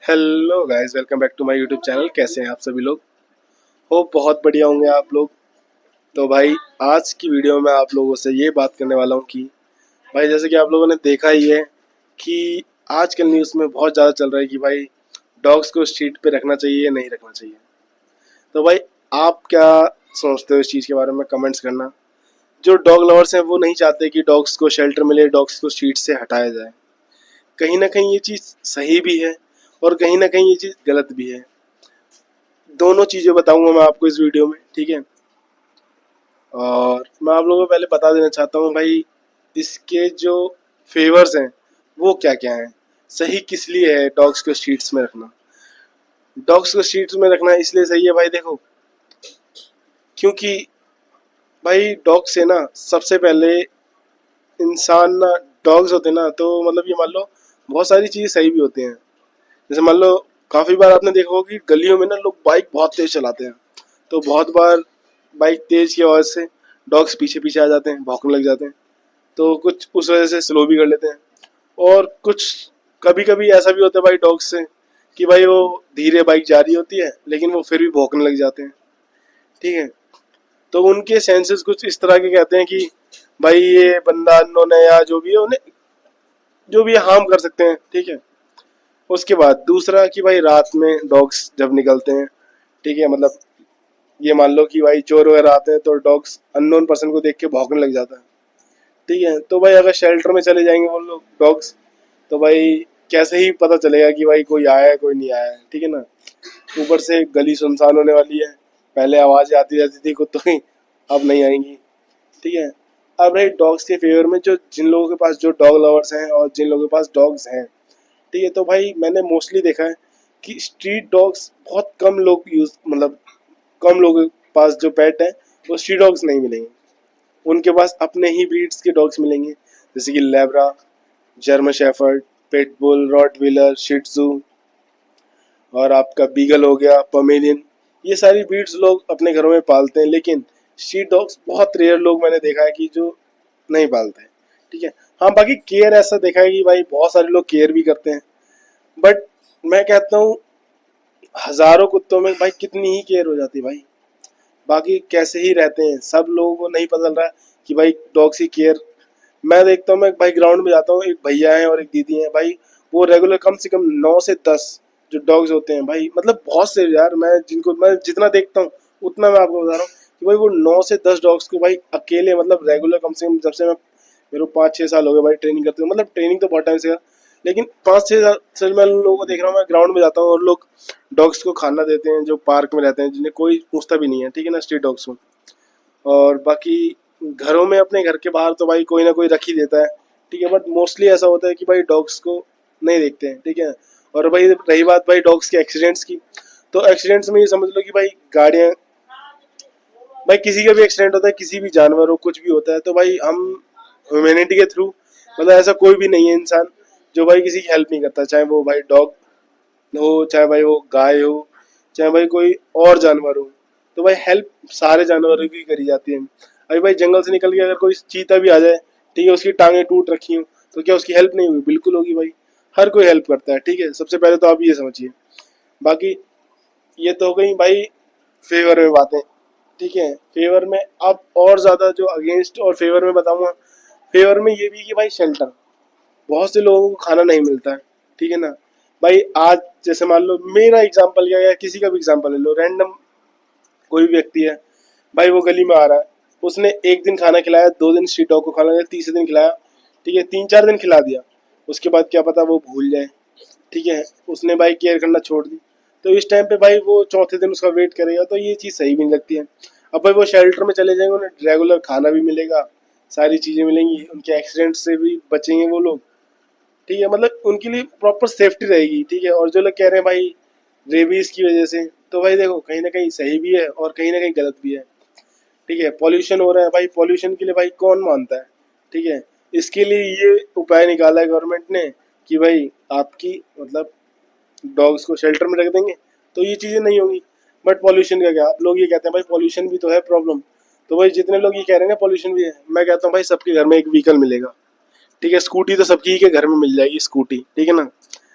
Hello guys, welcome back to my YouTube channel. कैसे हैं आप सभी लोग? होप बहुत बढ़िया होंगे आप लोग। तो भाई, आज की वीडियो में मैं आप लोगों से ये बात करने वाला हूँ कि भाई, जैसे कि आप लोगों ने देखा ही है कि आजकल न्यूज़ में बहुत ज़्यादा चल रहा है कि भाई डॉग्स को स्ट्रीट पे रखना चाहिए या नहीं रखना चाहिए। तो भाई, आप क्या सोचते हो इस चीज़ के बारे में? कमेंट्स करना। जो डॉग लवर्स हैं वो नहीं चाहते कि डॉग्स को शेल्टर मिले, डॉग्स को स्ट्रीट से हटाया जाए। कहीं ना कहीं ये चीज़ सही भी है और कहीं ना कहीं ये चीज़ गलत भी है। दोनों चीज़ें बताऊंगा मैं आपको इस वीडियो में, ठीक है। और मैं आप लोगों को पहले बता देना चाहता हूँ भाई, इसके जो फेवर्स हैं वो क्या क्या हैं। सही किस लिए है डॉग्स को स्ट्रीट्स में रखना? डॉग्स को स्ट्रीट्स में रखना इसलिए सही है भाई, देखो, क्योंकि भाई डॉग से ना सबसे पहले इंसान ना, डॉग्स होते ना, तो मतलब ये मान लो बहुत सारी चीज़ें सही भी होती हैं। जैसे मान लो, काफ़ी बार आपने देखा होगा कि गलियों में ना लोग बाइक बहुत तेज चलाते हैं, तो बहुत बार बाइक तेज की आवाज़ से डॉग्स पीछे पीछे आ जाते हैं, भौंकने लग जाते हैं। तो कुछ उस वजह से स्लो भी कर लेते हैं। और कुछ कभी कभी ऐसा भी होता है भाई डॉग्स से कि भाई वो धीरे बाइक जा रही होती है लेकिन वो फिर भी भौंकने लग जाते हैं, ठीक है। तो उनके सेंसेस कुछ इस तरह के कहते हैं कि भाई ये बंदा अननोन है या जो भी है, उन्हें जो भी हार्म कर सकते हैं, ठीक है। उसके बाद दूसरा कि भाई रात में डॉग्स जब निकलते हैं, ठीक है, मतलब ये मान लो कि भाई चोर वगैरह आते हैं तो डॉग्स अननोन पर्सन को देख के भौंकने लग जाता है, ठीक है। तो भाई अगर शेल्टर में चले जाएंगे वो लोग डॉग्स, तो भाई कैसे ही पता चलेगा कि भाई कोई आया है कोई नहीं आया है, ठीक है ना। ऊपर से गली सुनसान होने वाली है, पहले आवाज़ें आती रहती थी कुत्तों की, अब नहीं आएंगी, ठीक है। अब रही डॉग्स के फेवर में, जो जिन लोगों के पास जो डॉग लवर्स हैं और जिन लोगों के पास डॉग्स हैं, ठीक है, तो भाई मैंने मोस्टली देखा है कि स्ट्रीट डॉग्स बहुत कम लोग यूज, मतलब कम लोगों के पास जो पेट है वो स्ट्रीट डॉग्स नहीं मिलेंगे। उनके पास अपने ही ब्रीड्स के डॉग्स मिलेंगे, जैसे कि labrador, German shepherd, pitbull, rottweiler, shih tzu, और आपका बीगल हो गया, पमेलियन। ये सारी ब्रीड्स लोग अपने घरों में पालते हैं, लेकिन स्ट्रीट डॉग्स बहुत रेयर लोग मैंने देखा है कि जो नहीं पालते हैं, ठीक है। हाँ, बाकी केयर ऐसा देखा है कि भाई बहुत सारे लोग केयर भी करते हैं, बट मैं कहता हूँ हजारों कुत्तों में भाई कितनी ही केयर हो जाती है भाई। बाकी कैसे ही रहते हैं, सब लोगों को नहीं पता चल रहा है कि भाई डॉग्स की केयर। मैं देखता हूँ, मैं भाई ग्राउंड में जाता हूँ, एक भैया है और एक दीदी है भाई, वो रेगुलर कम से कम 9 से 10 जो डॉग्स होते हैं भाई, मतलब बहुत से यार, मैं जितना देखता हूँ उतना मैं आपको बता रहा हूँ कि भाई वो 9 से 10 डॉग्स को भाई अकेले, मतलब रेगुलर, कम से कम जब से मैं, मेरे को 5-6 साल हो गए भाई ट्रेनिंग करते हुए, मतलब ट्रेनिंग तो बहुत टाइम से, लेकिन 5-6 साल से मैं लोगों को देख रहा हूँ। मैं ग्राउंड में जाता हूँ और लोग डॉग्स को खाना देते हैं जो पार्क में रहते हैं, जिन्हें कोई पूछता भी नहीं है, ठीक है ना, स्ट्रीट डॉग्स को। और बाकी घरों में, अपने घर के बाहर तो भाई कोई ना कोई रख ही देता है, ठीक है, बट मोस्टली ऐसा होता है कि भाई डॉग्स को नहीं देखते हैं, ठीक है। और भाई रही बात भाई डॉग्स के एक्सीडेंट्स की, तो एक्सीडेंट्स में ये समझ लो कि भाई गाड़ियाँ, भाई किसी का भी एक्सीडेंट होता है, किसी भी जानवर हो, कुछ भी होता है, तो भाई हम ह्यूमैनिटी के थ्रू, मतलब ऐसा कोई भी नहीं है इंसान जो भाई किसी की हेल्प नहीं करता, चाहे वो भाई डॉग हो, चाहे भाई वो गाय हो, चाहे भाई कोई और जानवर हो। तो भाई हेल्प सारे जानवरों की करी जाती है। अभी भाई जंगल से निकल के अगर कोई चीता भी आ जाए, ठीक है, उसकी टांगें टूट रखी हो, तो क्या उसकी हेल्प नहीं होगी? बिल्कुल होगी भाई। हर कोई हेल्प करता है, ठीक है। सबसे पहले तो आप ये समझिए। बाकी ये तो हो गई भाई फेवर में बातें, ठीक है। फेवर में अब और ज़्यादा जो अगेंस्ट और फेवर में बताऊंगा, फेवर में ये भी कि भाई शेल्टर, बहुत से लोगों को खाना नहीं मिलता है, ठीक है ना। भाई आज जैसे मान लो मेरा एग्जांपल क्या, या किसी का भी एग्जांपल ले लो, रैंडम कोई भी व्यक्ति है भाई, वो गली में आ रहा है, उसने एक दिन खाना खिलाया, 2 दिन स्ट्रीट डॉग को खाना खिलाया, तीसरे दिन खिलाया, ठीक है, 3-4 दिन खिला दिया, उसके बाद क्या पता वो भूल जाए, ठीक है, उसने भाई केयर करना छोड़ दी। तो इस टाइम पे भाई वो चौथे दिन उसका वेट करेगा, तो ये चीज़ सही भी नहीं लगती है। अब भाई वो शेल्टर में चले जाएंगे, उन्हें रेगुलर खाना भी मिलेगा, सारी चीज़ें मिलेंगी, उनके एक्सीडेंट से भी बचेंगे वो लोग, ठीक है, मतलब उनके लिए प्रॉपर सेफ्टी रहेगी, ठीक है। और जो लोग कह रहे हैं भाई रेबीज की वजह से, तो भाई देखो कहीं ना कहीं सही भी है और कहीं ना कहीं गलत भी है, ठीक है। पॉल्यूशन हो रहा है भाई, पॉल्यूशन के लिए भाई कौन मानता है, ठीक है। इसके लिए ये उपाय निकाला है गवर्नमेंट ने कि भाई आपकी, मतलब डॉग्स को शेल्टर में रख देंगे तो ये चीज़ें नहीं होंगी। बट पॉल्यूशन का क्या, आप लोग ये कहते हैं भाई पॉल्यूशन भी तो है प्रॉब्लम, तो भाई जितने लोग ये कह रहे हैं ना पॉल्यूशन भी है, मैं कहता हूँ भाई सबके घर में एक व्हीकल मिलेगा, ठीक है। स्कूटी तो सबकी ही के घर में मिल जाएगी स्कूटी, ठीक है ना।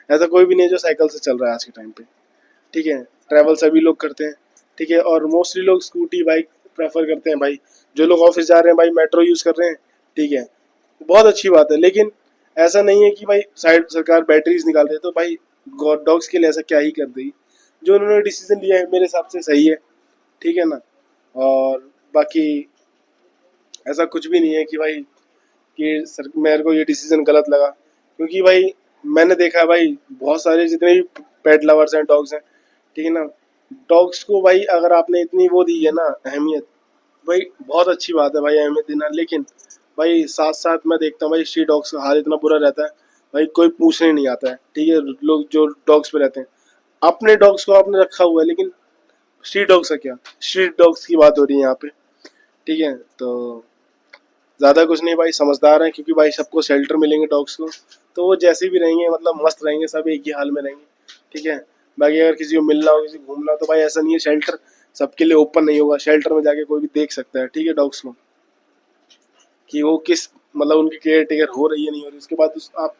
ऐसा कोई भी नहीं है जो साइकिल से चल रहा है आज के टाइम पे, ठीक है। ट्रैवल सभी लोग करते हैं, ठीक है, और मोस्टली लोग स्कूटी बाइक प्रेफर करते हैं भाई। जो लोग ऑफिस जा रहे हैं भाई मेट्रो यूज़ कर रहे हैं, ठीक है, बहुत अच्छी बात है। लेकिन ऐसा नहीं है कि भाई साइड सरकार बैटरीज निकाल रही है तो भाई डॉग्स के लिए ऐसा क्या ही कर देगी। जो उन्होंने डिसीजन लिया है मेरे हिसाब से सही है, ठीक है ना। और बाकी ऐसा कुछ भी नहीं है कि भाई कि सर मेरे को ये डिसीजन गलत लगा, क्योंकि भाई मैंने देखा है भाई बहुत सारे जितने भी पेट लवर्स हैं डॉग्स हैं, ठीक है ना, डॉग्स को भाई अगर आपने इतनी वो दी है ना अहमियत, भाई बहुत अच्छी बात है भाई अहमियत देना। लेकिन भाई साथ साथ मैं देखता हूँ भाई स्ट्रीट डॉग्स का हाल इतना बुरा रहता है भाई, कोई पूछने नहीं आता है, ठीक है। लोग जो डॉग्स पे रहते हैं अपने डॉग्स को आपने रखा हुआ है, लेकिन स्ट्रीट डॉग्स का क्या, स्ट्रीट डॉग्स की बात हो रही है यहाँ पे, ठीक है। तो ज़्यादा कुछ नहीं भाई, समझदार हैं क्योंकि भाई सबको शेल्टर मिलेंगे डॉग्स को, तो वो जैसे भी रहेंगे मतलब मस्त रहेंगे, सब एक ही हाल में रहेंगे, ठीक है। बाकी अगर किसी को मिलना हो किसी को घूमना हो तो भाई ऐसा नहीं है शेल्टर सबके लिए ओपन नहीं होगा, शेल्टर में जाके कोई भी देख सकता है, ठीक है, डॉग्स को कि वो किस मतलब उनकी केयर टेकर हो रही है नहीं हो रही, उसके बाद उस आप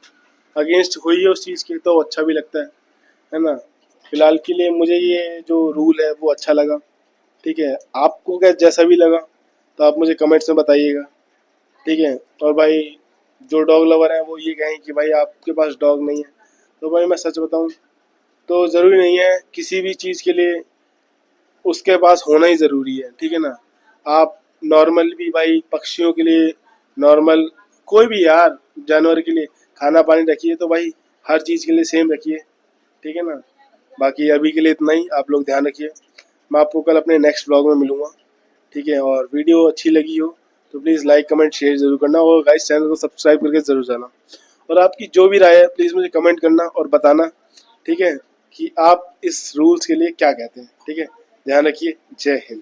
अगेंस्ट हुई है उस चीज़ के तो अच्छा भी लगता है ना। फिलहाल के लिए मुझे ये जो रूल है वो अच्छा लगा, ठीक है। आपको क्या जैसा भी लगा तो आप मुझे कमेंट्स में बताइएगा, ठीक है। और भाई जो डॉग लवर हैं वो ये कहें कि भाई आपके पास डॉग नहीं है, तो भाई मैं सच बताऊं तो ज़रूरी नहीं है किसी भी चीज़ के लिए उसके पास होना ही ज़रूरी है, ठीक है ना। आप नॉर्मल भी भाई पक्षियों के लिए नॉर्मल कोई भी यार जानवर के लिए खाना पानी रखिए, तो भाई हर चीज़ के लिए सेम रखिए, ठीक है ना। बाकी अभी के लिए इतना ही, आप लोग ध्यान रखिए। मैं आपको कल अपने नेक्स्ट ब्लॉग में मिलूँगा, ठीक है। और वीडियो अच्छी लगी हो तो प्लीज़ लाइक कमेंट शेयर ज़रूर करना, और गाइस चैनल को सब्सक्राइब करके ज़रूर जाना। और आपकी जो भी राय है प्लीज़ मुझे कमेंट करना और बताना, ठीक है, कि आप इस रूल्स के लिए क्या कहते हैं, ठीक है। ध्यान रखिए, जय हिंद।